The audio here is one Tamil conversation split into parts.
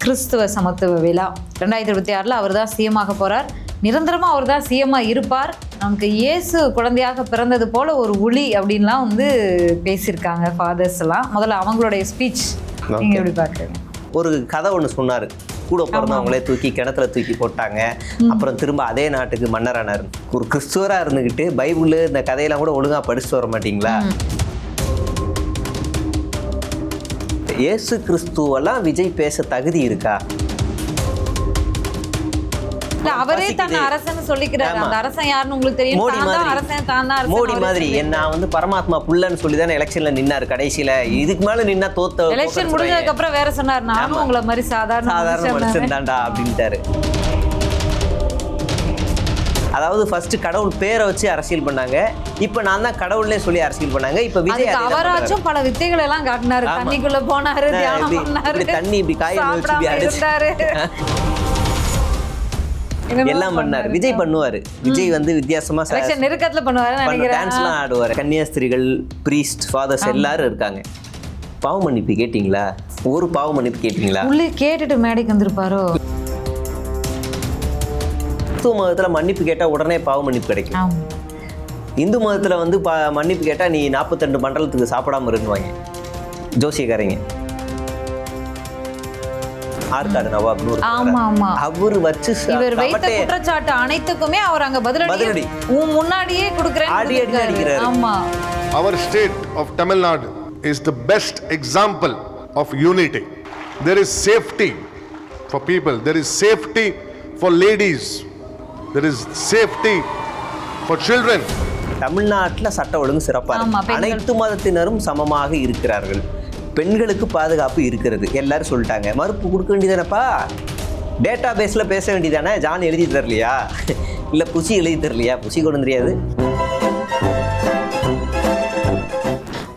கிறிஸ்துவ சமத்துவ விழா 2026 அவர் தான் சிஎம்மாக போகிறார். நிரந்தரமாக அவர் தான் சிஎம்மாக இருப்பார். நமக்கு இயேசு குழந்தையாக பிறந்தது போல் ஒரு ஒளி அப்படின்லாம் வந்து பேசியிருக்காங்க ஃபாதர்ஸ் எல்லாம். முதல்ல அவங்களுடைய ஸ்பீச் நீங்கள் எப்படி பார்க்குறீங்க? ஒரு கதை ஒன்று சொன்னார். கூட பிறந்தவங்களே தூக்கி கிணத்துல தூக்கி போட்டாங்க, அப்புறம் திரும்ப அதே நாட்டுக்கு மன்னரானார். ஒரு கிறிஸ்துவராக இருந்துக்கிட்டு பைபிள் இந்த கதையெல்லாம் கூட ஒழுங்காக படிச்சுட்டு வர மாட்டீங்களா? இயேசு கிறிஸ்துவெல்லாம் விஜய் பேச தகுதி இருக்கா? அவரே தன்னை அரசன்னு சொல்லிக்கிறாரு. அந்த அரசன் யாருன்னு உங்களுக்கு தெரியும். மோடி மாதிரி மோடி மாதிரி நான் வந்து பரமாத்மா புள்ளன்னு சொல்லி தானே எலெக்ஷன்ல நின்னாரு. கடைசியில இதுக்கு மேல நின்னா தோத்த எலெக்ஷன் முடிஞ்சதுக்கு அப்புறம் வேற சொன்னார், நானும் உங்களை மாதிரி சாதாரண மனுஷன் தான்டா அப்படின்ட்டாரு. அதாவது ஃபர்ஸ்ட் கடவுள் பேரை வச்சு அரசியல் பண்ணாங்க, இப்ப நான் தான் கடவுள்னே சொல்லி அரசியல் பண்ணாங்க. இப்ப விஜய் அவராச்சும் பல வித்தைகள் எல்லாம் காட்டினாரு. தண்ணிக்குள்ள போனாரு, தியானம் பண்ணாரு, தண்ணி இப்படி காய வச்சு அடிச்சாரு, எல்லாம் பண்ணாரு. விஜய் பண்ணுவாரு. விஜய் வந்து வித்தியாசமா நெருக்கத்துல பண்ணுவாரு, டான்ஸ்லாம் ஆடுவாரு. கன்னியாஸ்திரிகள், பிரீஸ்ட், ஃபாதர்ஸ் எல்லாரும் இருக்காங்க. பாவ மன்னிப்பு கேட்டீங்களா? ஒரு பாவ மன்னிப்பு கேட்டீங்களா? உள்ளே கேட்டுட்டு மேடைக்கு வந்திருப்பாரோ? கிறிஸ்துவ மதத்துல மன்னிப்பு கேட்டா உடனே பாவ மன்னிப்பு கிடைக்கும். இந்து மதத்துல வந்து மன்னிப்பு கேட்டா நீ 42 மண்டலத்துக்கு சாப்பிடாம இருந்துவாங்க ஜோசியக்காரங்க. ஆற்காடு நவாப் அவர் வச்சு இவர் வைத்த குற்றச்சாட்டு அனைத்துக்குமே அவர் அங்க பதிலடி முன்னாடியே கொடுக்கிறேன். ஆமா, our state of Tamil Nadu is the best example of unity. There is safety for people, there is safety for ladies, there is safety for children. தமிழ்நாட்டுல சட்ட ஒழுங்கு சிறப்பா இருக்கு. அனைத்து மதத்தினரும் சமமாக இருக்கிறார்கள். பெண்களுக்கு பாதுகாப்பு இருக்கிறது. எல்லாரும் சொல்லிட்டாங்க. மறுப்பு கொடுக்க வேண்டியதானப்பா? டேட்டா பேஸில் பேச வேண்டியதானே? ஜான் எழுதி தரலையா? இல்லை புசி எழுதி தரலையா? புசி கொண்டு தெரியாது.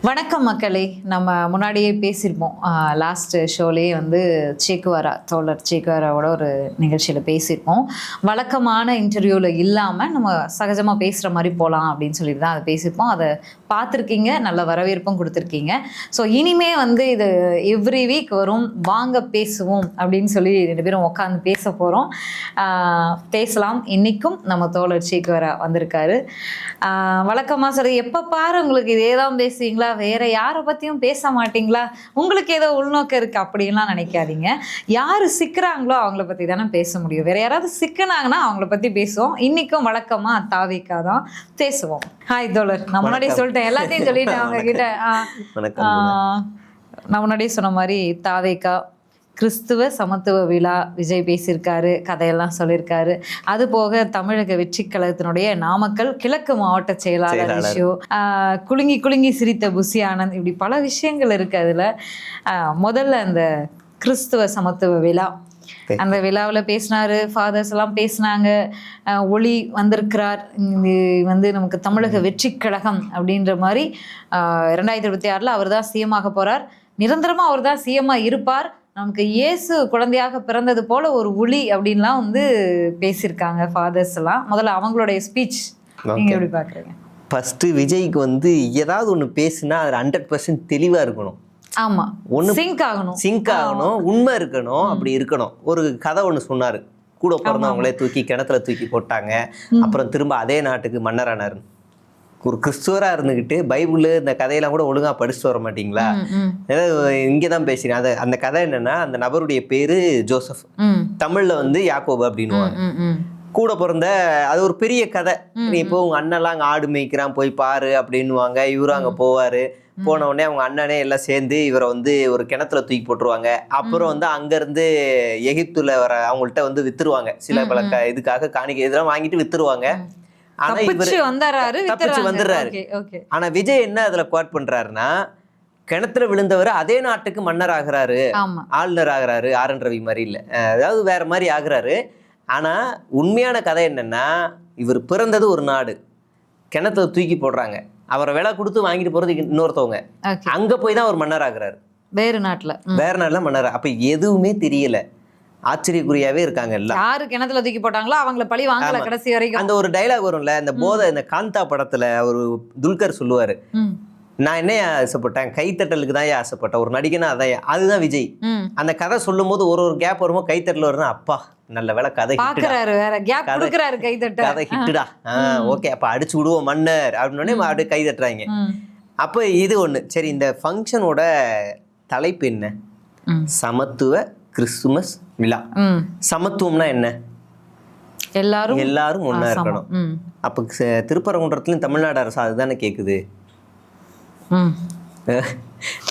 வணக்கம் மக்களே. நம்ம முன்னாடியே பேசியிருப்போம். லாஸ்ட் ஷோலேயே வந்து சேக்குவாரா, தோழர் சேக்குவாராவோட ஒரு நிகழ்ச்சியில் பேசியிருப்போம். வழக்கமான இன்டர்வியூவில் இல்லாமல் நம்ம சகஜமாக பேசுகிற மாதிரி போகலாம் அப்படின்னு சொல்லிட்டு தான் அதை பேசியிருப்போம். அதை பார்த்துருக்கீங்க, நல்ல வரவேற்பும் கொடுத்துருக்கீங்க. ஸோ இனிமே வந்து இது எவ்ரி வீக் வரும். வாங்க பேசுவோம் அப்படின்னு சொல்லி 2 பேரும் உட்காந்து பேச போகிறோம். பேசலாம். இன்றைக்கும் நம்ம தோழர் சேக்குவாரா வந்திருக்காரு. வழக்கமாக சொல்லி எப்போ பாரு உங்களுக்கு இதே தான் பேசுவீங்களா, வேற யாரை பற்றியும் பேச மாட்டீங்களா, உங்களுக்கு ஏதோ உள்நோக்கம் இருக்குது அப்படின்லாம் நினைக்காதீங்க. யார் சிக்கிறாங்களோ அவங்கள பற்றி தானே பேச முடியும். வேற யாராவது சிக்கினாங்கன்னா அவங்கள பற்றி பேசுவோம். இன்றைக்கும் வழக்கமாக தாவிக்கா தான் பேசுவோம். ஹாய் தோழர். நான் முன்னாடியே சொல்லிட்டேன், எல்லாத்தையும் சொல்லிட்டேன் அவங்க கிட்ட. நான் முன்னாடியே சொன்ன மாதிரி தாவேக்கா கிறிஸ்துவ சமத்துவ விழா விஜய் பேசியிருக்காரு, கதையெல்லாம் சொல்லியிருக்காரு. அது போக தமிழக வெற்றி கழகத்தினுடைய நாமக்கல் கிழக்கு மாவட்ட செயலாளர் விஷயம், குலுங்கி குலுங்கி சிரித்த புசி ஆனந்த், இப்படி பல விஷயங்கள் இருக்கு. அதில் முதல்ல அந்த கிறிஸ்துவ சமத்துவ விழா, அந்த விழாவில் பேசினாரு. ஃபாதர்ஸ் எல்லாம் பேசினாங்க. ஒளி வந்திருக்கிறார், வந்து நமக்கு தமிழக வெற்றி கழகம் அப்படின்ற மாதிரி 2026 அவர் தான் சிஎம்மாக போகிறார். நிரந்தரமாக அவர் தான் சிஎம்மாக இருப்பார். நமக்கு இயேசு குழந்தையாக பிறந்தது போல ஒரு ஒளி அப்படின்லாம் வந்து பேசியிருக்காங்க ஃபாதர்ஸ் எல்லாம். முதல்ல அவங்களுடைய ஸ்பீச் நீங்கள் எப்படி பார்க்குறீங்க? ஃபஸ்ட்டு விஜய்க்கு வந்து ஏதாவது ஒன்று பேசுனா அதில் 100% தெளிவாக இருக்கணும். ஆமாம், ஒன்று சிங்க் ஆகணும், உண்மை இருக்கணும், அப்படி இருக்கணும். ஒரு கதை ஒன்று சொன்னார். கூட பிறந்தவங்களே தூக்கி கிணத்துல தூக்கி போட்டாங்க, அப்புறம் திரும்ப அதே நாட்டுக்கு மன்னரானார். ஒரு கிறிஸ்துவராக இருந்துக்கிட்டு பைபிள் இந்த கதையெல்லாம் கூட ஒழுங்காக படிச்சுட்டு வர மாட்டீங்களா? இங்கே தான் பேசுகிறேன். அந்த கதை என்னன்னா, அந்த நபருடைய பேரு ஜோசப், தமிழில் வந்து யாக்கோபு அப்படின்னுவாங்க. கூட பிறந்த அது ஒரு பெரிய கதை. நீ இப்போ உங்கள் அண்ணன்லாம் அங்கே ஆடு மேய்க்கிறான், போய் பாரு அப்படின்னுவாங்க. இவரும் அங்கே போவார். போன உடனே அவங்க அண்ணனே எல்லாம் சேர்ந்து இவரை வந்து ஒரு கிணத்துல தூக்கி போட்டுருவாங்க. அப்புறம் வந்து அங்கேருந்து எகிப்துல வர அவங்கள்ட்ட வந்து வித்துருவாங்க. சில பல இதுக்காக காணிக்கை இதெல்லாம் வாங்கிட்டு வித்துருவாங்க. ஆனா இவரு தப்பிச்சு வந்துடுறாரு. ஆனா விஜய் என்ன அதுல குவாட் பண்றாருன்னா, கிணத்துல விழுந்தவர் அதே நாட்டுக்கு மன்னர் ஆகுறாரு, ஆளுநர் ஆகுறாரு. ஆர்.என். ரவி மாதிரி இல்ல, அதாவது வேற மாதிரி ஆகுறாரு. ஆனா உண்மையான கதை என்னன்னா, இவர் பிறந்தது ஒரு நாடு, கிணத்துல தூக்கி போடுறாங்க, அவரை விலை கொடுத்து வாங்கிட்டு போறதுக்கு இன்னொருத்தவங்க, அங்க போய் தான் அவர் மன்னர் ஆகுறாரு. வேற நாட்டுல மன்னர். அப்ப எதுவுமே தெரியல, ஆச்சரியக்குறியாவே இருக்காங்க. எல்லாம் யாரு கிணத்துல தூக்கி போட்டாங்களோ அவங்கள பழி வாங்கல கடைசி வரைக்கும். அந்த ஒரு டைலாக் வரும்ல, இந்த போதை, இந்த காந்தா படத்துல ஒரு துல்கர் சொல்லுவாரு, நான் என்ன ஆசைப்பட்டேன், கைத்தட்டலுக்கு தான் ஆசைப்பட்டேன், ஒரு நடிகனா அதான். அதுதான் விஜய். அந்த கதை சொல்லும் போது ஒரு கேப் வரும்போது கைத்தட்டல் வரும்னா, அப்பா நல்ல வேலை கதை பாக்குறாரு, வேற கேப் கொடுக்குறாரு, கைத்தட்ட கதை ஹிட்டுடா, ஓகே அப்ப அடிச்சு விடுவோம் மன்னர் அப்படின்னு அப்படியே கை தட்டுறாங்க. அப்போ இது ஒண்ணு. சரி, இந்த ஃபங்க்ஷனோட தலைப்பு என்ன? சமத்துவ கிறிஸ்துமஸ் விழா. சமத்துவம்னா என்ன? எல்லாரும் ஒண்ணா இருக்கணும். அப்ப திருப்பரங்குன்றத்துலயும் தமிழ்நாடு அரசு அதுதானே கேக்குது.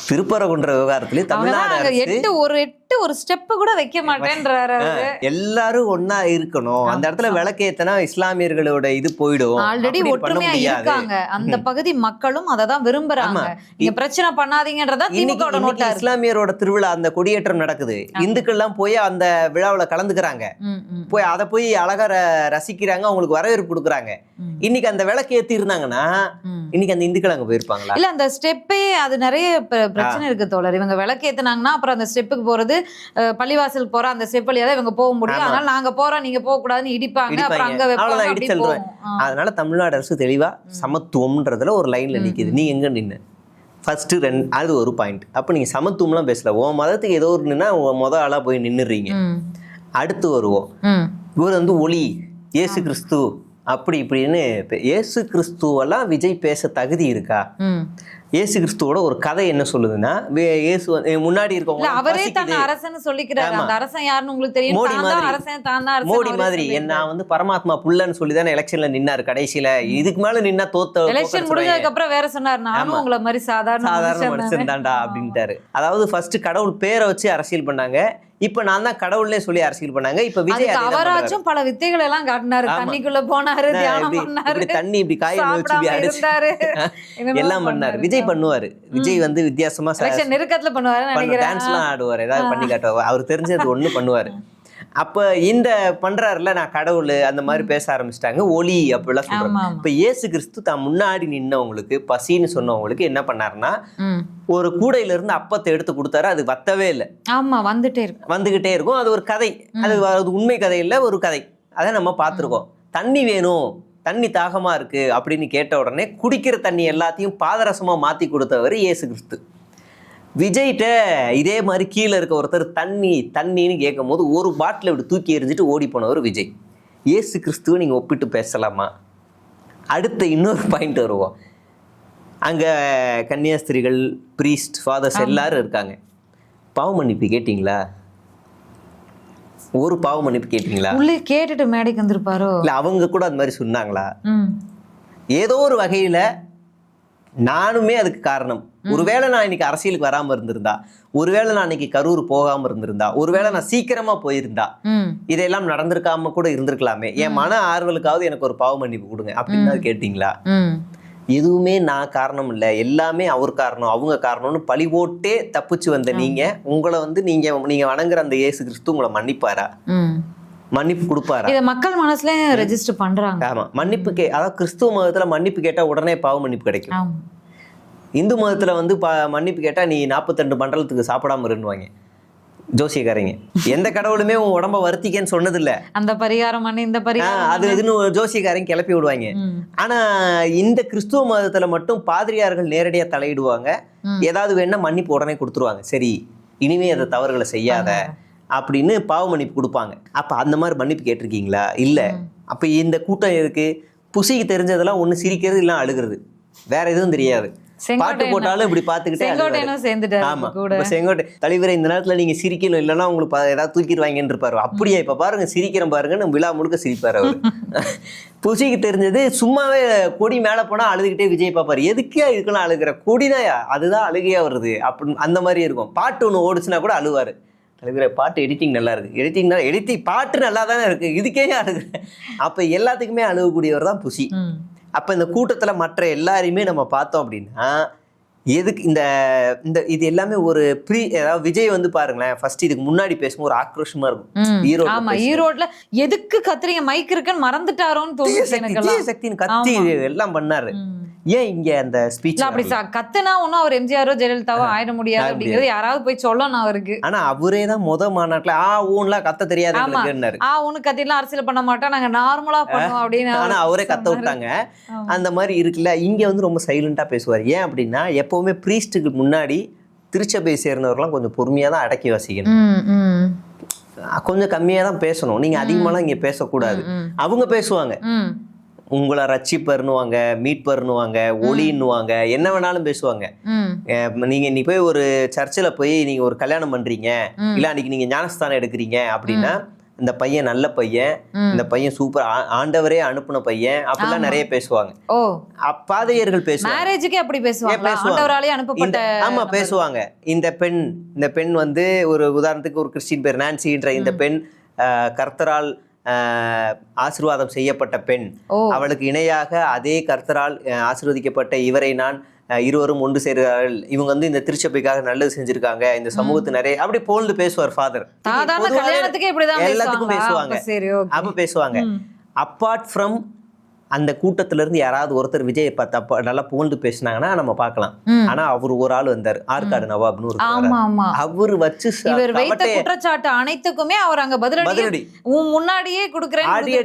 திருப்பரங்குன்ற விவகாரத்திலயும் தமிழ்நாடு ஒரு ஸ்டெப் கூட வைக்க மாட்டேன்றாரு. எல்லாரும் ஒன்னா இருக்கணும், அந்த இடத்துல விளக்கேத்தனா இஸ்லாமியர்களோட இது போயிடும். ஆல்ரெடி ஒற்றுமையா இருக்காங்க அந்த பகுதி மக்களும், அததான் விரும்புறாங்க. நீங்க பிரச்சனை பண்ணாதீங்கன்றதா திமுகவோட நோட்டா. இஸ்லாமியரோட திருவிழா அந்த கொடியேற்றம் நடக்குது, இந்துக்கள் எல்லாம் போய் அந்த விழாவில் கலந்துக்கிறாங்க, போய் அதை போய் அழகா ரசிக்கிறாங்க, அவங்களுக்கு வரவேற்பு கொடுக்குறாங்க. இன்னைக்கு அந்த விளக்கு ஏத்தி இருந்தாங்கன்னா இன்னைக்கு அந்த இந்துக்கள் அங்க போயிருப்பாங்களா? இல்ல, அந்த ஸ்டெப்பே அது நிறைய பிரச்சனை இருக்கு தோழர். இவங்க விளக்கு ஏத்துனாங்கன்னா அப்புறம் அந்த ஸ்டெப்புக்கு போறது பள்ளிவாசலுக்கு போற அந்த ஸ்டெப் வழியா தான் இவங்க போக முடியும். அதனால நாங்க போறோம் நீங்க போக கூடாதுன்னு இடிப்பாங்க, அப்புறம் அங்க வைப்பாங்க. அதனால தமிழ்நாடு அரசு தெளிவா சமத்துவம்ன்றதுல ஒரு லைன்ல நிக்குது. நீ எங்க நின்னு ஃபர்ஸ்ட் அது ஒரு பாயிண்ட். அப்ப நீங்க சமத்துவம்லாம் பேசல, உன் மதத்துக்கு ஏதோ ஒண்ணுன்னா முத ஆளா போய் நின்னுறீங்க. அடுத்து வருவோம், இவர் வந்து ஒளி இயேசு கிறிஸ்து அப்படி இப்படின்னு. இயேசு கிறிஸ்துவெல்லாம் விஜய் பேச தகுதி இருக்கா? இயேசு கிறிஸ்துவோட ஒரு கதை என்ன சொல்லுதுன்னா, இயேசு முன்னாடி இருக்கவங்க அவரே தான் அரசன்னு சொல்லிக்கிறாரு. அந்த அரசன் யாருன்னு உங்களுக்கு தெரியும். மோடி மாதிரி நான் வந்து பரமாத்மா புள்ளன்னு சொல்லி தானே எலெக்ஷன்ல நின்னாரு கடைசியில. இதுக்கு மேல நின்னா தோத்த எலெக்ஷன் முடிஞ்சதுக்கு அப்புறம் வேற சொன்னாரு, நானும் உங்களை மாதிரி சாதாரண மனுஷன் தான்டா அப்படின்ட்டாரு. அதாவது ஃபர்ஸ்ட் கடவுள் பேரை வச்சு அரசியல் பண்ணாங்க, இப்ப நான் தான் கடவுள்னே சொல்லி அரசியல் பண்ணாங்க. இப்ப விஜய் அவராச்சும் பல வித்தைகள் எல்லாம் காட்டினாரு. தண்ணிக்குள்ள போனாரு, தியானம் பண்ணாரு, தண்ணி இப்படி காய வச்சு அடிச்சாரு, எல்லாம் பண்ணாரு. விஜய் பண்ணுவாரு. விஜய் வந்து வித்தியாசமா நெருக்கத்துல பண்ணுவாரு, டான்ஸ் எல்லாம் ஆடுவாரு, ஏதாவது பண்ணி காட்டுவாரு. அவர் தெரிஞ்சது ஒண்ணு பண்ணுவாரு. அப்ப இந்த பண்றாருல, நான் கடவுள் அந்த மாதிரி பேச ஆரம்பிச்சிட்டாங்க, ஒளி அப்படிலாம் சொல்றாங்க. இப்ப இயேசு கிறிஸ்து தான் முன்னாடி நின்னவங்களுக்கு பசின்னு சொன்னவங்களுக்கு என்ன பண்ணாருன்னா, ஒரு கூடையில இருந்து அப்பத்தை எடுத்து கொடுத்தாரு. அது வத்தவே இல்லை, வந்துகிட்டே இருக்கும். அது ஒரு கதை, அது உண்மை கதை இல்ல, ஒரு கதை. அதை நம்ம பார்த்துருக்கோம். தண்ணி வேணும், தண்ணி தாகமா இருக்கு அப்படின்னு கேட்ட உடனே குடிக்கிற தண்ணி எல்லாத்தையும் பாதரசமா மாத்தி கொடுத்தவர் இயேசு கிறிஸ்து. விஜய்கிட்ட இதே மாதிரி கீழே இருக்க ஒருத்தர் தண்ணின்னு கேட்கும் போது ஒரு பாட்டில் இப்படி தூக்கி எறிஞ்சிட்டு ஓடி போனவர் விஜய். இயேசு கிறிஸ்துவை நீங்கள் ஒப்பிட்டு பேசலாமா? அடுத்த இன்னொரு பாயிண்ட் வருவோம். அங்கே கன்னியாஸ்திரிகள், பிரீஸ்ட், ஃபாதர்ஸ் எல்லாரும் இருக்காங்க. பாவ மன்னிப்பு கேட்டிங்களா? ஒரு பாவ மன்னிப்பு கேட்டீங்களா? கேட்டுட்டு மேடைக்கு வந்திருப்பாரோ இல்லை, அவங்க கூட அது மாதிரி சொன்னாங்களா? ஏதோ ஒரு வகையில் நானுமே அதுக்கு காரணம். ஒருவேளை நான் இன்னைக்கு அரசியலுக்கு வராம இருந்திருந்தா, ஒருவேளை நான் இன்னைக்கு கரூர் போகாம இருந்திருந்தா, ஒருவேளை நான் சீக்கிரமா போயிருந்தா, இதெல்லாம் நடந்திருக்காம கூட இருந்திருக்கலாமே, என் மன ஆர்வலுக்காவது எனக்கு ஒரு பாவ மன்னிப்பு கொடுங்க அப்படின்னு கேட்டீங்களா? எதுவுமே நான் காரணம் இல்லை, எல்லாமே அவர் காரணம், அவங்க காரணம்னு பழி போட்டே தப்பிச்சு வந்த நீங்க, உங்களை வந்து நீங்க வணங்குற அந்த இயேசு கிறிஸ்து உங்களை மன்னிப்பாரா? மன்னிப்பு கொடுப்பாரா? இத மக்கள் மனசுல ரெஜிஸ்டர் பண்றாங்க. ஆமா, மன்னிப்பு அதாவது கிறிஸ்துவ மதத்துல மன்னிப்பு கேட்டா உடனே பாவ மன்னிப்பு கிடைக்கும். இந்து மதத்துல வந்து மன்னிப்பு கேட்டா நீ 42 மண்டலத்துக்கு சாப்பிடாம இருந்துவாங்க ஜோசியக்காரங்க. எந்த கடவுளுமே உன் உடம்ப வருத்திக்கன்னு சொன்னது இல்ல. அந்த பரிகாரம் இந்த பரிகாரம் அது இதுன்னு ஜோசியக்காரங்க கிளப்பி விடுவாங்க. ஆனா இந்த கிறிஸ்துவ மதத்துல மட்டும் பாதிரியார்கள் நேரடியா தலையிடுவாங்க. ஏதாவது வேணா மன்னிப்பு உடனே கொடுத்துருவாங்க. சரி, இனிமே அந்த தவறுகளை செய்யாத அப்படின்னு பாவ மன்னிப்பு கொடுப்பாங்க. அப்ப அந்த மாதிரி மன்னிப்பு கேட்டிருக்கீங்களா? இல்ல. அப்ப இந்த கூட்டம் இருக்கு, புசிக்கு தெரிஞ்சதெல்லாம் ஒண்ணு சிரிக்கிறது இல்ல அழுகிறது, வேற எதுவும் தெரியாது. பாட்டு போட்டாலும் இப்படி பாத்துக்கிட்டே. ஆமா, செங்கோட்டை தலைவரை இந்த நேரத்துல நீங்க சிரிக்கணும், இல்லைன்னா உங்களுக்கு ஏதாவது தூக்கிடுவாங்கன்னு இருப்பாரு. அப்படியே இப்ப பாருங்க சிரிக்கிறேன் பாருங்கன்னு விழா முழுக்க சிரிப்பாரு அவரு. புசிக்கு தெரிஞ்சது சும்மாவே கொடி மேல போனா அழுதுகிட்டே விஜய் பாப்பாரு. எதுக்கே இதுக்கெல்லாம் அழுகிற? கொடிதாயா, அதுதான் அழுகையா வருது அப்படின்னு அந்த மாதிரி இருக்கும். பாட்டு ஒண்ணு ஓடுச்சுன்னா கூட அழுவாரு. தலைவரை பாட்டு எடிட்டிங் நல்லா இருக்கு, எடிட்டிங் பாட்டு நல்லா தானே இருக்கு, இதுக்கே அழுகு. அப்ப எல்லாத்துக்குமே அழுகக்கூடியவர் தான் புசி. அப்ப இந்த கூட்டத்துல மற்ற எல்லாரையுமே நம்ம பார்த்தோம் அப்படின்னா, எதுக்கு இந்த இந்த இது எல்லாமே ஒரு அதாவது விஜய் வந்து பாருங்களேன், ஃபர்ஸ்ட் இதுக்கு முன்னாடி பேசும்போது ஒரு ஆக்ரோஷமா இருக்கும். ஈரோட்ல எதுக்கு கத்துறீங்க, மைக் இருக்குன்னு மறந்துட்டாரோன்னு தோணுது. சக்தின்னு கத்தி எல்லாம் பண்ணாரு. ஏன் இங்க அந்த ஸ்பீச் இல்ல அப்படி கத்துனா ஒன்னும் அவர் எம்ஜிஆரோ ஜெயலலிதாவோ ஆயிட முடியாது அப்படிங்கிறது யாராவது போய் சொல்லணும் அவருக்கு. ஆனா அவரே தான் மாநாட்டுல ஊன்லாம் கத்த தெரியாது எங்களுக்குன்னாரு. உனக்கு கத்திலாம் அரசியல் பண்ண மாட்டோம், நாங்க நார்மலா பண்ணுவோம் அப்படின்னு. ஆனா அவரே கத்த விட்டாங்க. அந்த மாதிரி இருக்குல்ல. இங்க வந்து ரொம்ப சைலண்டா பேசுவார். ஏன் அப்படின்னா எப்பவுமே பிரீஸ்டுக்கு முன்னாடி திருச்சபை சேர்ந்தவர்கள்லாம் கொஞ்சம் பொறுமையா தான் அடக்கி வாசிக்கணும், கொஞ்சம் கம்மியா தான் பேசணும். நீங்க அதிகமாலாம் இங்க பேசக்கூடாது. அவங்க பேசுவாங்க, உங்களை ரட்சிப்பர்னுவாங்க, மீட்பர்னுவாங்க, ஒளின்னுவாங்க, என்ன வேணாலும் பேசுவாங்க. நீங்க இன்னைக்கு போய் ஒரு சர்ச்சில் போய் நீங்க ஒரு கல்யாணம் பண்றீங்க, இல்ல அன்னைக்கு நீங்க ஞானஸ்தானம் எடுக்கிறீங்க அப்படின்னா இந்த பையன் நல்ல பையன், இந்த பையன் சூப்பர், ஆண்டவரே அனுப்புன பையன் அப்படிலாம் நிறைய பேசுவாங்க. பாதையர்கள் பேசுவாங்க, மேரேஜுக்கே அப்படி பேசுவாங்க, ஆண்டவராலே அனுப்பப்பட்ட. ஆமா பேசுவாங்க. இந்த பெண் வந்து ஒரு உதாரணத்துக்கு ஒரு கிறிஸ்டின் பேர் நான்சின்ற இந்த பெண் கர்த்தரால் ஆசீர்வாதம் செய்யப்பட்ட பெண், அவளுக்கு இணையாக அதே கர்த்தரால் ஆசீர்வதிக்கப்பட்ட இவரை நான் இருவரும் ஒன்று சேர்கிறார்கள், இவங்க வந்து இந்த திருச்சபைக்காக நல்லது செஞ்சிருக்காங்க, இந்த சமூகத்து நிறைய அப்படி போல்டு பேசுவார் ஃபாதர். எல்லாத்துக்கும் பேசுவாங்க. அப்ப பேசுவாங்க. அப்பார்ட் ஃப்ரம் அந்த கூட்டத்துல இருந்து யாராவது ஒருத்தர் விஜயை பார்த்தா நல்லா புகழ்ந்து பேசினாங்கன்னா நம்ம பார்க்கலாம். ஆனா அவர் ஒரு ஆள் வந்தார், ஆற்காடு நவாப்னு ஒரு, அவரு வச்சு குற்றச்சாட்டு அனைத்துக்குமே அவர் அங்க பதிலடி முன்னாடியே கொடுக்கிறாரு.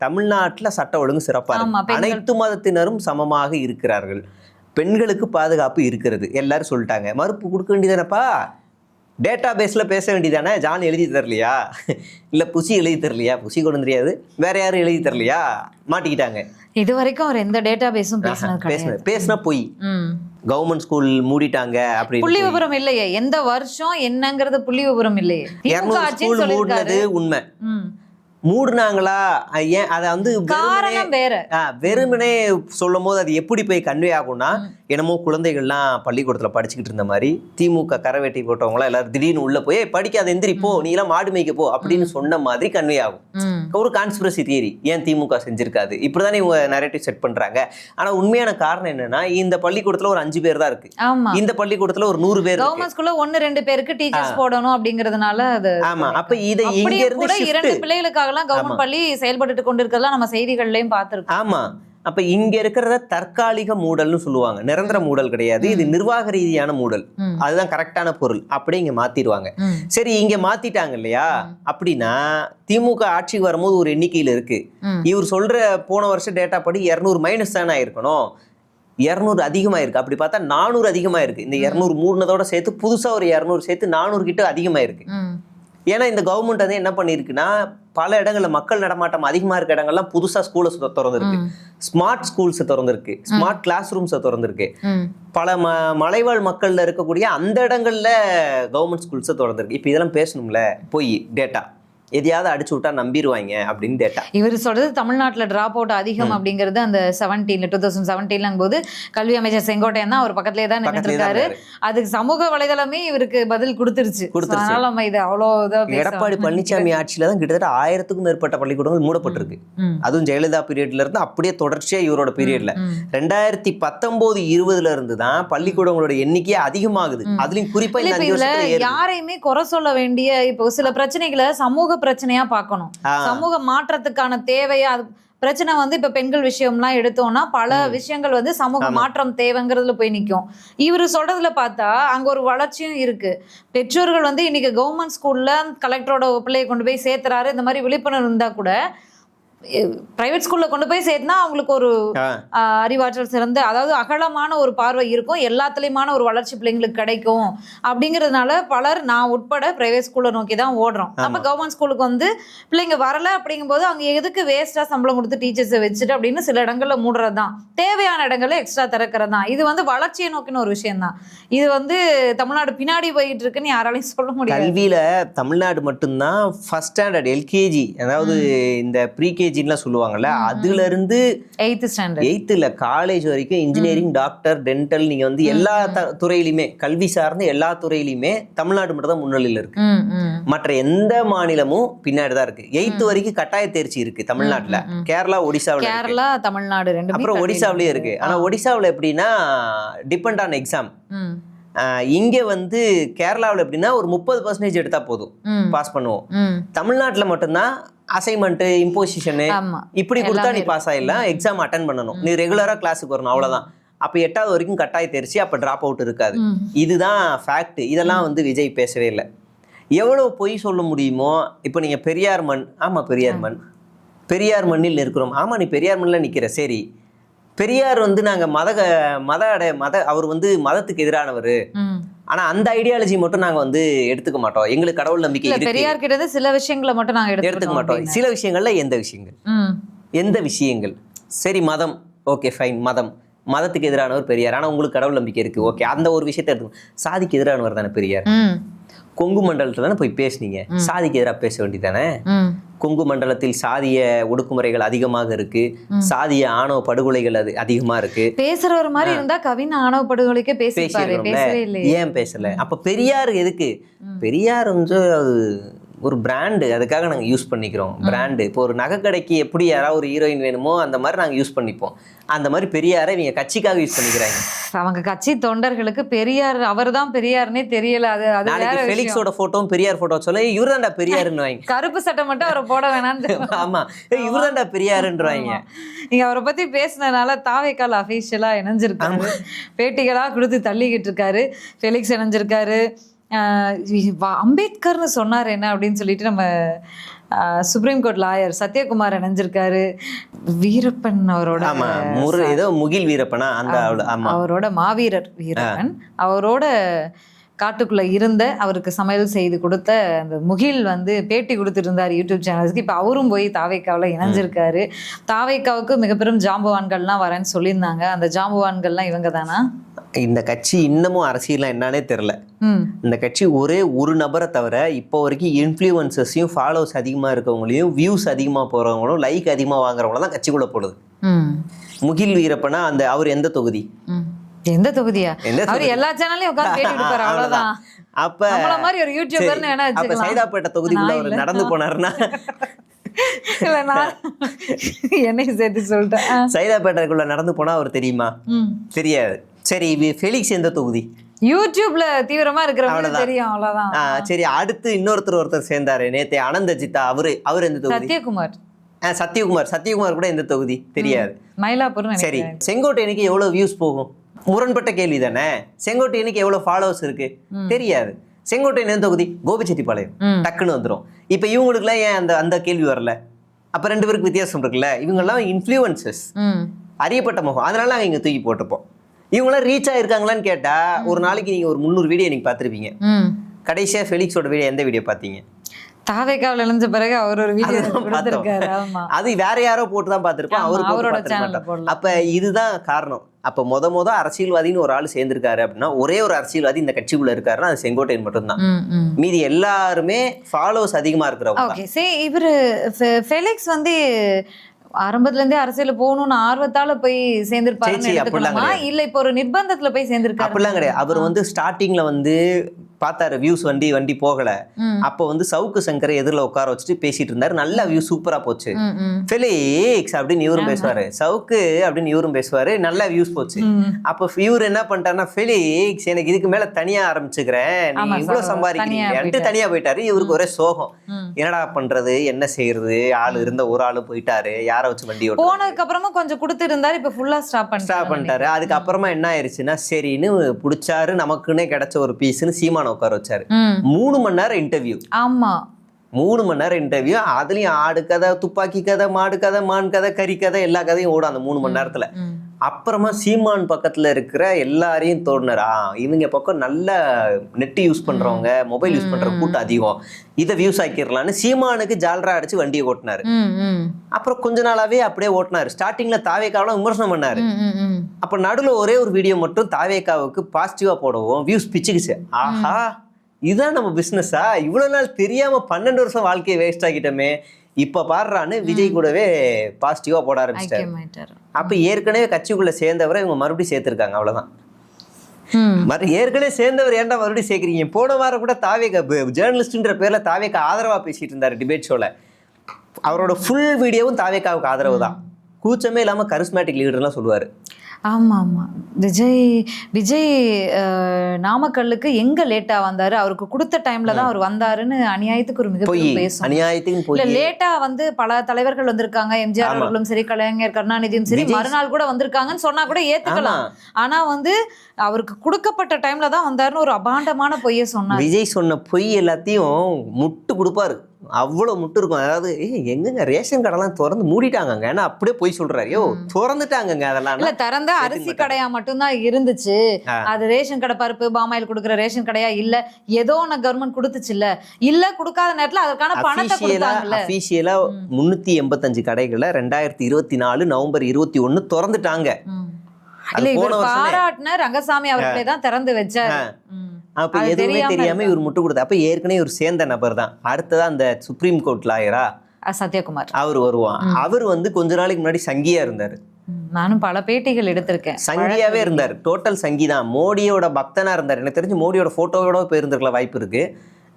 தமிழ்நாட்டுல சட்ட ஒழுங்கு சிறப்பா இருக்கு, அனைத்து மதத்தினரும் சமமாக இருக்கிறார்கள், பெண்களுக்கு பாதுகாப்பு இருக்கிறது, எல்லாரும் சொல்லிட்டாங்க. மறுப்பு கொடுக்க வேண்டியதானப்பா, டேட்டா பேஸில் பேச வேண்டியதானே. ஜான் எழுதி தரலையா, இல்லை புசி எழுதி தரலையா, புசி கொண்டு தெரியாது, வேற யாரும் எழுதி தரலையா, மாட்டிக்கிட்டாங்க. இது வரைக்கும் அவர் எந்த டேட்டா பேஸும் பேசினா போய் கவர்மெண்ட் ஸ்கூல் மூடிட்டாங்க அப்படி புள்ளி விவரம் இல்லையே, எந்த வருஷம் என்னங்கிறது புள்ளி விவரம் இல்லையே. 200 ஸ்கூல் மூடினது உண்மை, மூடுனாங்களா ஏன் அதை வந்து வெறுமனே சொல்லும் போது அது எப்படி போய் கன்வே ஆகும்னா, என்னமோ குழந்தைகள்லாம் பள்ளிக்கூடத்துல படிச்சுக்கிட்டு இருந்த மாதிரி திமுக கரவேட்டி போட்டவங்களாம் எல்லாரும் திடீர்னு உள்ள போய் படிக்காத எந்திரி போ, நீ எல்லாம் மாடு மேய்க்க போ அப்படின்னு சொன்ன மாதிரி கன்வே ஆகும். ஒரு கான்ஸ்பிரசி தியரி, ஏன் திமுக செஞ்சிருக்காது, இப்படிதானே இவங்க நரேட்டிவ் செட் பண்றாங்க. ஆனா உண்மையான காரணம் என்னன்னா, இந்த பள்ளிக்கூடத்துல ஒரு 5 பேர் தான் இருக்கு, இந்த பள்ளிக்கூடத்துல ஒரு 100 பேர், கவர்மெண்ட் ஸ்கூல்ல 1-2 பேருக்கு டீச்சர்ஸ் போடணும் அப்படிங்கறதுனால அது. ஆமா, அப்ப இதை இங்க இருந்து 2 பிள்ளைகளுக்காக கவர்மெண்ட் பள்ளி செயல்பட்டு கொண்டிருக்கிறதா நம்ம செய்திகள்லயும் பார்த்திருக்கோம். ஆமா, அப்ப இங்க இருக்கிறத தற்காலிக மூடல்னு சொல்லுவாங்க, நிரந்தர மூடல் கிடையாது, இது நிர்வாக ரீதியான மூடல், அதுதான் கரெக்டான பொருள், அப்படி இங்க மாத்திடுவாங்க. சரி, இங்க மாத்திட்டாங்க இல்லையா, அப்படின்னா திமுக ஆட்சிக்கு வரும்போது ஒரு எண்ணிக்கையில இருக்கு, இவர் சொல்ற போன வருஷம் டேட்டா படி 200 மைனஸ் தானே ஆயிருக்கணும், 200 அதிகமா இருக்கு. அப்படி பார்த்தா 400 அதிகமா இருக்கு. இந்த 200 மூடினதோட சேர்த்து புதுசா ஒரு 200 சேர்த்து 400 கிட்ட அதிகமா இருக்கு. ஏன்னா இந்த கவர்மெண்ட் வந்து என்ன பண்ணிருக்குன்னா, பல இடங்கள்ல மக்கள் நடமாட்டம் அதிகமா இருக்க இடங்கள்லாம் புதுசா ஸ்கூலை திறந்துருக்கு, ஸ்மார்ட் ஸ்கூல்ஸ் திறந்துருக்கு, ஸ்மார்ட் கிளாஸ் ரூம்ஸ் திறந்துருக்கு, பல மலைவாழ் மக்கள்ல இருக்கக்கூடிய அந்த இடங்கள்ல கவர்மெண்ட் ஸ்கூல்ஸ் திறந்துருக்கு. இப்ப இதெல்லாம் பேசணும்ல, போய் டேட்டா எதையாவது அடிச்சு விட்டா நம்பிடுவாங்க அப்படின்னு டேட்டா. இவர் சொல்றது தமிழ்நாட்டுல டிராப் அவுட் அதிகம் அப்படிங்கிறது அந்த 2017 போது கல்வி அமைச்சர் செங்கோட்டையன் தான் அவர் பக்கத்திலே தான் நின்றுட்டு இருக்காரு. அதுக்கு சமூக வலைதளமே இவருக்கு பதில் கொடுத்துருச்சு. நம்ம இது அவ்வளவு எடப்பாடி பழனிசாமி ஆட்சியில தான் கிட்டத்தட்ட 1000க்கும் மேற்பட்ட பள்ளிக்கூடங்கள் மூடப்பட்டிருக்கு. அதுவும் ஜெயலலிதா பீரியட்ல இருந்து அப்படியே தொடர்ச்சியா இவரோட பீரியட்ல 2019-20 இருந்து தான் பள்ளிக்கூடங்களோட எண்ணிக்கை அதிகமாகுது. அதுலயும் குறிப்பா யாரையுமே குறை சொல்ல வேண்டிய இப்போ சில பிரச்சனைகளை சமூக பிரச்சனையா பார்க்கணும், சமூக மாற்றத்துக்கான தேவையா பிரச்சனை வந்து இப்ப பெண்கள் விஷயம்லாம் எடுத்தோம்னா பல விஷயங்கள் வந்து சமூக மாற்றம் தேவைங்கிறதுல போய் நிற்கும். இவரு சொல்றதுல பார்த்தா அங்க ஒரு வளர்ச்சியும் இருக்கு. பெற்றோர்கள் வந்து இன்னைக்கு கவர்மெண்ட் ஸ்கூல்ல கலெக்டரோட பிள்ளையை கொண்டு போய் சேர்த்துறாரு, இந்த மாதிரி விழிப்புணர்வு இருந்தா கூட பிரைவேட் ஸ்கூல்ல கொண்டு போய் சேர்த்துனா அவங்களுக்கு ஒரு அறிவாற்றல் சிறந்த, அதாவது அகலமான ஒரு பார்வை இருக்கும், எல்லாத்துலயுமான ஒரு வளர்ச்சி பிள்ளைங்களுக்கு கிடைக்கும் அப்படிங்கிறதுனால பலர், நான் உட்பட பிரைவேட் ஸ்கூல்ல நோக்கி தான் ஓடுறோம். அப்ப கவர்மெண்ட் ஸ்கூலுக்கு வந்து பிள்ளைங்க வரல அப்படிங்கும் போது அங்க எதுக்கு வேஸ்டா சம்பளம் கொடுத்து டீச்சர்ஸை வச்சுட்டு அப்படின்னு சில இடங்கள்ல மூடுறதுதான், தேவையான இடங்கள்ல எக்ஸ்ட்ரா திறக்கிறது தான். இது வந்து வளர்ச்சியை நோக்கின ஒரு விஷயம் தான். இது வந்து தமிழ்நாடு பின்னாடி போயிட்டு இருக்குன்னு யாராலையும் சொல்ல முடியாது. கல்வியில தமிழ்நாடு மட்டும்தான் ஃபர்ஸ்ட் ஸ்டாண்டர்ட் எல்கேஜி, அதாவது இந்த ப்ரீகேஜி சொல்லுவாங்கல்ல, அதுல இருந்து 8th காலேஜ் வரைக்கும் இன்ஜினியரிங், டாக்டர், டென்டல், நீங்க வந்து எல்லா துறையிலுமே கல்வி சார்ந்த எல்லா துறையிலுமே தமிழ்நாடு மட்டும் தான் முன்னிலையில இருக்கு. மற்ற எந்த மாநிலமும் பின்னாடி தான் இருக்கு. 8th வரைக்கும் கட்டாய தேர்ச்சி இருக்கு தமிழ்நாட்டுல. கேரளா, ஒடிசாவில், கேரளா, தமிழ்நாடு அப்புறம் ஒடிசாவிலேயே இருக்கு. ஆனா ஒடிசாவில் எப்படின்னா டிபெண்ட் ஆன் எக்ஸாம். இங்க வந்து கேரளாவில் எப்படின்னா ஒரு 30% எடுத்தா போதும், பாஸ் பண்ணுவோம். தமிழ்நாட்டுல மட்டும்தான் அசைன்மெண்ட், இம்போசிஷனு ஆமா. இப்படி கொடுத்தா நீ பாஸ் ஆயிடலாம், எக்ஸாம் அட்டன் பண்ணணும், நீ ரெகுலரா கிளாஸுக்கு வரணும், அவ்வளவுதான். அப்ப 8வது வரைக்கும் கட்டாய தேர்ச்சி, அப்ப டிராப் அவுட் இருக்காது. இதுதான் ஃபேக்ட். இதெல்லாம் வந்து விஜய் பேசவே இல்லை. எவ்வளவு பொய் சொல்ல முடியுமோ. இப்போ நீங்க பெரியார் மண், ஆமா பெரியார் மண், பெரியார் மண்ணில் இருக்கிறோம், ஆமா நீ பெரியார் மண்ணில் நிக்கிற, சரி பெரியார் வந்து நாங்க அவர் வந்து மதத்துக்கு எதிரானவர், ஆனா அந்த ஐடியாலஜி மட்டும் நாங்க வந்து எடுத்துக்க மாட்டோம், எங்களுக்கு கடவுள் நம்பிக்கை இருக்கு. பெரியார் கிட்ட சில விஷயங்களை மட்டும் நாங்க எடுத்துக்க மாட்டோம். சில விஷயங்கள்ல எந்த விஷயங்கள் சரி, மதம் ஓகே ஃபைன், மதத்துக்கு எதிரானவர் பெரியார், ஆனா உங்களுக்கு கடவுள் நம்பிக்கை இருக்கு, ஓகே, அந்த ஒரு விஷயத்தை எடுத்து. சாதிக்கு எதிரானவர் தானே பெரியார். கொங்கு மண்டலத்துல தானே போய் பேசுனீங்க, சாதிக்கு எதிராக பேச வேண்டியதானே. கொங்கு மண்டலத்தில் சாதிய ஒடுக்குமுறைகள் அதிகமாக இருக்கு, சாதிய ஆணவ படுகொலைகள் அதிகமா இருக்கு. பேசுறவர் மாதிரி இருந்தா கவின் ஆணவ படுகொலைக்கே பேசிப்பாரு, பேசவே இல்லை. ஏன் பேசல? அப்ப பெரியார் எதுக்கு? பெரியார் வந்து அது ஒரு பிராண்டு, அதுக்காக நாங்கள் யூஸ் பண்ணிக்கிறோம். பிராண்டு இப்போ ஒரு நகை கடைக்கு எப்படி யாராவது ஒரு ஹீரோயின் வேணுமோ அந்த மாதிரி நாங்கள் யூஸ் பண்ணிப்போம். அந்த மாதிரி பெரியாரை இவங்க கட்சிக்காக யூஸ் பண்ணிக்கிறாங்க. அவங்க கட்சி தொண்டர்களுக்கு பெரியார் அவர் தான் பெரியார்னே தெரியல. அது நாளைக்கு ஃபெலிக்ஸோட போட்டோவும் பெரியார் போட்டோ சொல்ல இவர் தான்டா பெரியாருன்னு வாங்க, கருப்பு சட்டை மட்டும் அவரை போட வேணான்னு. ஆமா இவர் தான்டா பெரியாருன்றாங்க. நீங்க அவரை பத்தி பேசினதுனால தாவேக்கால் அஃபீஷியலா இணைஞ்சிருக்காரு, பேட்டிகளா கொடுத்து தள்ளிக்கிட்டு இருக்காரு. ஃபெலிக்ஸ் இணைஞ்சிருக்காரு. அம்பேத்கர்னு சொன்னார் என்ன அப்படின்னு சொல்லிட்டு நம்ம சுப்ரீம் கோர்ட் லாயர் சத்யகுமார் இணைஞ்சிருக்காரு. வீரப்பன் அவரோட ஏதோ முகில் வீரப்பனா அந்த அவரோட மாவீரர் வீரப்பன் அவரோட காட்டுக்குள்ள இருந்த அவருக்கு சமையல் செய்து கொடுத்த அந்த முகில் வந்து பேட்டி கொடுத்துருந்தார் யூடியூப் சேனல்ஸ்க்கு. இப்போ அவரும் போய் தாவேக்காவில் இணைஞ்சிருக்காரு. தாவேக்காவுக்கு மிக பெரும் ஜாம்பவான்கள்லாம் வரேன்னு சொல்லியிருந்தாங்க. அந்த ஜாம்பவான்கள்லாம் இவங்க தானா? இந்த கட்சி இன்னமும் அரசியல்லாம் என்னன்னே தெரியல. இந்த கட்சி ஒரே ஒரு நபரை தவிர இப்போ வரைக்கும் இன்ஃப்ளூயன்சஸையும் ஃபாலோவர்ஸ் அதிகமாக இருக்கவங்களையும் வியூஸ் அதிகமாக போகிறவங்களும் லைக் அதிகமாக வாங்குறவங்களும் தான் கட்சிக்குள்ளே போடுது. முகில் வீரப்பனா அந்த அவர் எந்த தொகுதி? எந்த தொகுதியா? அவர் எல்லா சேனல்லையும் உட்கார்ந்து பேட்டி கொடுப்பாரு, அவ்வளவுதான். அப்ப நம்மள மாதிரி ஒரு யூடியூபர்னு வேணா வச்சுக்கலாம். சைதாப்பேட்டை தொகுதிக்குள்ள அவர் நடந்து போனாருன்னா என்னை சேர்த்து சொல்லிட்டேன். சைதாப்பேட்டைக்குள்ள நடந்து போனா அவர் தெரியுமா? தெரியாது. சரி ஃபெலிக்ஸ் எந்த தொகுதி? யூடியூப்ல தீவிரமா இருக்கிறவங்க தெரியும், அவ்வளவுதான். சரி அடுத்து ஒருத்தர் சேர்ந்தாரு நேத்தே, அனந்தஜித்தா, அவர் எந்த தொகுதி? சத்யகுமார் கூட எந்த தொகுதி? தெரியாது. மயிலாப்பூர். சரி செங்கோட்டையனுக்கு எவ்வளவு வியூஸ் போகும்? முரண்பட்ட கேள்வி தானே. செங்கோட்டையனுக்கு எவ்வளவு ஃபாலோவர்ஸ் இருக்கு? தெரியாது. செங்கோட்டையன் எந்த தொகுதி? கோபிச்செட்டிப்பாளையம். டக்குன்னு வந்துடும். இப்ப இவங்களுக்குலாம் ஏன் அந்த கேள்வி வரல? அப்ப 2 பேருக்கு வித்தியாசம் இருக்குல்ல. இவங்கெல்லாம் இன்ஃப்ளூயன்சஸ், அறியப்பட்ட முகம், அதனால நாங்கள் இங்க தூக்கி போட்டுப்போம். இவங்களாம் ரீச் ஆயிருக்காங்களான்னு கேட்டா ஒரு நாளைக்கு நீங்க ஒரு 300 வீடியோ நீங்க பார்த்துருப்பீங்க. கடைசியா ஃபெலிக்ஸோட வீடியோ எந்த வீடியோ பார்த்தீங்க? தாவேக்காவில் இணைஞ்ச பிறகு அவர் ஒரு வீடியோ கொடுத்திருக்காரு. அது வேற யாரோ போட்டு தான் பார்த்திருப்போம், அவரோட சேனல்ல. அப்ப இதுதான் காரணம். அப்ப முத அரசியல்வாதின்னு ஒரு ஆள் சேர்ந்திருக்காரு அப்படின்னா, ஒரே ஒரு அரசியல்வாதி இந்த கட்சிக்குள்ள இருக்காருன்னா அது செங்கோட்டையன் மட்டும்தான். மீதி எல்லாருமே ஃபாலோவர்ஸ் அதிகமா இருக்கிறவங்க. இவரு ஃபெலிக்ஸ் வந்து ஆரம்பத்துல இருந்தே அரசியல போகணும்னு ஆர்வத்தால போய் சேர்ந்திருப்பாரு இல்ல இப்ப ஒரு நிர்பந்தத்துல போய் சேர்ந்திருக்காரு? அப்படிலாம் கிடையாது. அவர் வந்து ஸ்டார்டிங்ல வந்து பார்த்தாரு வியூஸ் வண்டி போகல. அப்போ வந்து சவுக்கு சங்கரை எதிரில் உட்கார வச்சுட்டு பேசிட்டு இருந்தாரு. நல்ல வியூ சூப்பரா போச்சு. ஃபெலிக்ஸ் அப்படின்னு இவரும் பேசுவாரு, சவுக்கு அப்படின்னு இவரும் பேசுவாரு, நல்ல வியூஸ் போச்சு. அப்போ இவர் என்ன பண்ணிட்டாருன்னா, ஃபெலிக்ஸ் எனக்கு இதுக்கு மேல தனியா ஆரம்பிச்சுக்கிறேன், நீ இவ்வளவு சம்பாதிக்கிறீங்க தனியா போயிட்டாரு. இவருக்கு ஒரே சோகம், என்னடா பண்றது, என்ன செய்யறது, ஆளு இருந்த ஒரு ஆளு போயிட்டாரு, யார வச்சு வண்டி போனதுக்கு அப்புறமா கொஞ்சம் கொடுத்து இருந்தாரு, இப்ப ஃபுல்லா ஸ்டாப் பண்ணிட்டாரு. அதுக்கப்புறமா என்ன ஆயிடுச்சுன்னா, சரின்னு பிடிச்சாரு, நமக்குன்னே கிடைச்ச ஒரு பீஸ்ன்னு சீமான உட்கார வச்சாரு. 3 மணி நேரம் இன்டர்வியூ. ஆமா 3 மணி நேரம் இன்டர்வியூ. அதுலயும் ஆடு கதை, துப்பாக்கி கதை, மாடு கதை, மான் கதை, கறி கதை, எல்லா கதையும் ஓடும் அந்த 3 மணி நேரத்துல. அப்புறமா சீமான் பக்கத்துல இருக்கிற எல்லாரையும் தோணுனாரு, இவங்க பக்கம் நல்ல நெட் யூஸ் பண்றவங்க, மொபைல் யூஸ் பண்ற கூட்டம் அதிகம், இதை வியூஸ் ஆக்கிடலான்னு சீமானுக்கு ஜால்ரா அடிச்சு வண்டியை ஓட்டினாரு. அப்புறம் கொஞ்ச நாளாவே அப்படியே ஓட்டினாரு. ஸ்டார்டிங்ல தாவேக்காவெல்லாம் விமர்சனம் பண்ணாரு. அப்ப நடுவுல ஒரே ஒரு வீடியோ மட்டும் தாவேக்காவுக்கு பாசிட்டிவா போடவும் வியூஸ் பிச்சுக்குச்சு. ஆஹா, இதுதான் நம்ம பிசினஸா, இவ்வளவு நாள் தெரியாம 12 வருஷம் வாழ்க்கையை வேஸ்ட் ஆகிட்டோமே, இப்ப பாடுறான்னு விஜய் கூடவே பாசிட்டிவா போட ஆரம்பிச்சிட்டாரு. அப்ப ஏற்கனவே கட்சிக்குள்ள சேர்ந்தவரை இவங்க மறுபடியும் சேர்த்திருக்காங்க, அவ்வளவுதான். ஏற்கனவே சேர்ந்தவர் ஏன்டா மறுபடியும் சேர்க்கிறீங்க? போன வாரம் கூட தாவேக்கா ஜேர்னலிஸ்ட்ன்ற பேர்ல தாவேக்கா ஆதரவா பேசிட்டு இருந்தாரு டிபேட் ஷோல. அவரோட ஃபுல் வீடியோவும் தாவேக்காவுக்கு ஆதரவு தான், கூச்சமே இல்லாம கரிஸ்மேட்டிக் லீடர்லாம் சொல்லுவாரு. ஆமா ஆமா. விஜய் விஜய் நாமக்கல்லுக்கு எங்க லேட்டா வந்தாரு, அவருக்கு கொடுத்த டைம்ல தான் அவர் வந்தாருன்னு அநியாயத்துக்கு ஒரு பொய், மிகப்பெரிய பேசும். அநியாயத்துக்கு இல்ல போய் லேட்டா வந்து பல தலைவர்கள் வந்திருக்காங்க, எம்ஜிஆர் அவர்களும் சரி, கலைஞர் கருணாநிதியும் சரி, மறுநாள் கூட வந்திருக்காங்கன்னு சொன்னா கூட ஏத்துக்கலாம். ஆனா வந்து அவருக்கு கொடுக்கப்பட்ட டைம்ல தான் வந்தாருன்னு ஒரு அபாண்டமான பொய்யை சொன்னார். விஜய் சொன்ன பொய் எல்லாத்தையும் முட்டு கொடுப்பாரு, அவ்வளோ முட்டு இருக்கும். அதாவது எங்கங்க ரேஷன் கடைலாம் திறந்து மூடிட்டாங்கங்க, ஏன்னா அப்படியே போய் சொல்றாரு. யோ திறந்துட்டாங்கங்க, அதெல்லாம் இல்ல திறந்த அரிசி கடையா மட்டும்தான் இருந்துச்சு, அது ரேஷன் கடை பருப்பு பாமாயில் கொடுக்குற ரேஷன் கடையா இல்ல, ஏதோ ஒன்னு கவர்மெண்ட் கொடுத்துச்சு இல்ல கொடுக்காத நேரத்துல அதற்கான பணத்தை கொடுத்தாங்கல்ல. அபிஷியலா 385 கடைகளை 2024 நவம்பர் 21 திறந்துட்டாங்க. இல்ல இவர் பாராட்டின ரங்கசாமி அவர்களே தான் திறந்து வச்சாரு. அப்ப எதுவுமே தெரியாம இவர் முட்டு கொடுத்த. அப்ப ஏற்கனவே இவர் சேர்ந்த நபர் தான். அடுத்ததா அந்த சுப்ரீம் கோர்ட் லாயரா சத்யகுமார் அவர் வருவான். அவர் வந்து கொஞ்ச நாளைக்கு முன்னாடி சங்கியா இருந்தாரு. நானும் பல பேட்டிகள் எடுத்திருக்கேன். சங்கியாவே இருந்தார், டோட்டல் சங்கி தான். மோடியோட பக்தனா இருந்தார். எனக்கு தெரிஞ்சு மோடியோட போட்டோவோட போயிருந்திருக்கலாம் வாய்ப்பு இருக்கு.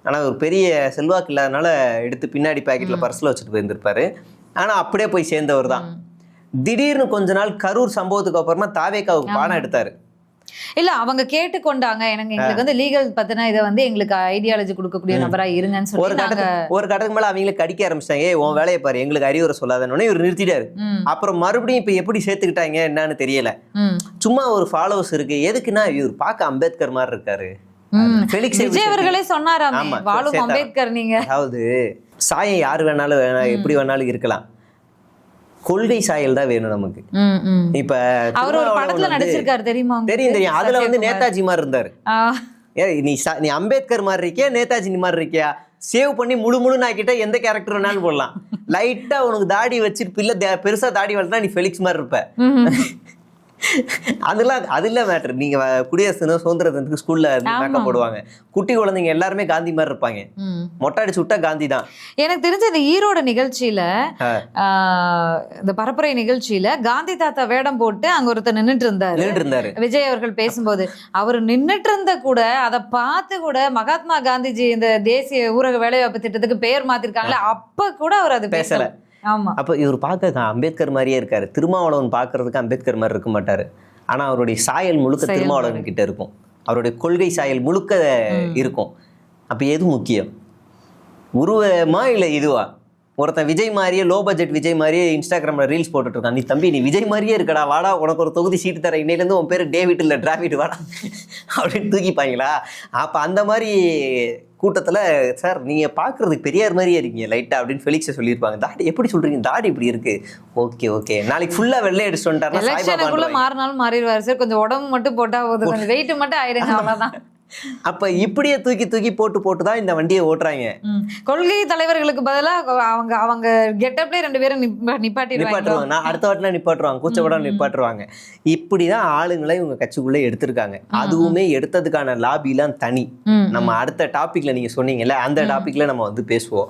ஆனா ஒரு பெரிய செல்வாக்கு இல்லாதனால எடுத்து பின்னாடி பாக்கெட்ல பர்ஸ்ல வச்சுட்டு போயிருந்திருப்பாரு. ஆனா அப்படியே போய் சேர்ந்தவர் தான். திடீர்னு கொஞ்ச நாள் கரூர் சம்பவத்துக்கு அப்புறமா தாவேக்காவுக்கு பாடம் எடுத்தாரு. இல்ல அவங்க கேட்டுக்கொண்டாங்க, எங்களுக்கு வந்து லீகல் பத்தின இதை வந்து எங்களுக்கு ஐடியாலஜி கொடுக்கக்கூடிய நபரா இருங்கன்னு சொல்லி ஒரு கட்டத்துக்கு மேல அவங்களுக்கு கடிக்க ஆரம்பிச்சிட்டாங்க. உன் வேலையை பாரு, எங்களுக்கு அறிவுரை சொல்லாதன்னு இவர் நிறுத்திட்டாரு. அப்புறம் மறுபடியும் இப்ப எப்படி சேர்த்துக்கிட்டாங்க என்னன்னு தெரியல. சும்மா ஒரு ஃபாலோவர்ஸ் இருக்கு. எதுக்குன்னா இவர் பார்க்க அம்பேத்கர் மாதிரி இருக்காரு. விஜய் அவர்களே சொன்னாராமே, வாழும் அம்பேத்கர் நீங்க. அதாவது சாயம் யாரு வேணாலும் எப்படி வேணாலும் இருக்கலாம், கொள்கை சாயல் தான் வேணும் நமக்கு. இப்ப அவர் ஒரு படத்துல நடிச்சிருக்காரு தெரியுமா? தெரியும். அதுல வந்து நேதாஜி மாதிரி இருந்தாரு. நீ அம்பேத்கர் மாதிரி இருக்கியா, நேதாஜி மாதிரி இருக்கியா, சேவ் பண்ணி முழு ஆக்கிட்ட எந்த கேரக்டர் வேணாலும் போடலாம். லைட்டா உனக்கு தாடி வச்சிருப்பு, இல்ல பெருசா தாடி வளர்த்தா நீ ஃபெலிக்ஸ் மாதிரி இருப்ப. அதெல்லாம் அது இல்ல மேட்டர். நீங்க குடியரசு தினம், சுதந்திர தினத்துக்கு ஸ்கூல்ல மேக்கப் போடுவாங்க. குட்டி குழந்தைங்க எல்லாருமே காந்தி மாதிரி இருப்பாங்க. மொட்டை அடிச்சு விட்டா காந்தி தான். எனக்கு தெரிஞ்ச இந்த ஈரோடு நிகழ்ச்சியில, இந்த பரப்புரை நிகழ்ச்சியில காந்தி தாத்தா வேடம் போட்டு அங்க ஒருத்தர் நின்னுட்டு இருந்தாரு விஜய் அவர்கள் பேசும்போது. அவர் நின்னுட்டு இருந்த கூட அதை பார்த்து கூட மகாத்மா காந்திஜி இந்த தேசிய ஊரக வேலைவாய்ப்பு திட்டத்துக்கு பெயர் மாத்திருக்காங்களே, அப்ப கூட அவர் அது பேசல. அப்ப இவர் பார்க்க அம்பேத்கர் மாதிரியே இருக்காரு. திருமாவளவன் பாக்குறதுக்கு அம்பேத்கர் மாதிரி இருக்க மாட்டாரு. ஆனா அவருடைய சாயல் முழுக்க திருமாவளவன் கிட்ட இருக்கும். அவருடைய கொள்கை சாயல் முழுக்க இருக்கும். அப்ப எது முக்கியம், உருவமா இல்ல இதுவா? ஒருத்தன் விஜய் மாதிரியே, லோ பட்ஜெட் விஜய் மாதிரியே இன்ஸ்டாகிராம்ல ரீல்ஸ் போட்டுட்டு இருக்கான். நீ தம்பி நீ விஜய் மாதிரியே இருக்கடா, வாடா உனக்கு ஒரு தொகுதி சீட்டு தர, இன்னையிலேருந்து உன் பேர் டேவிட் இல்லை டிராவிட் வாடா அப்படின்னு தூக்கிப்பாங்களா? அப்போ அந்த மாதிரி கூட்டத்தில் சார் நீங்கள் பார்க்குறதுக்கு பெரியார் மாதிரியே இருக்கீங்க லைட்டாக அப்படின்னு ஃபெலிக்ஸை சொல்லியிருப்பாங்க. தாடி எப்படி சொல்கிறீங்க, தாடி இப்படி இருக்கு, ஓகே நாளைக்கு ஃபுல்லாக வெள்ளை அடிச்சுட்டு வந்துட்டாருன்னா மாறினாலும் மாறிடுவார் சார், கொஞ்சம் உடம்பு மட்டும் போட்டால் போதும், கொஞ்சம் வெயிட் மட்டும் ஆயிடுங்க, அவ்வளோதான். அப்ப இப்படியே தூக்கி போட்டு தான் இந்த வண்டியை ஓட்டுறாங்க. கொள்கை தலைவர்களுக்கு பதிலா அவங்க கெட்டப்லயே 2 பேரும் நிப்பாட்டிடுவாங்க. அடுத்த வாட்டில நிப்பாட்டுவாங்க, கூச்சப்பட நிப்பாட்டுவாங்க. இப்படிதான் ஆளுங்களை இவங்க கட்சிக்குள்ள எடுத்திருக்காங்க. அதுவுமே எடுத்ததுக்கான லாபிலாம் தனி. நம்ம அடுத்த டாபிக்ல நீங்க சொன்னீங்கல்ல, அந்த டாபிக்ல நம்ம வந்து பேசுவோம்.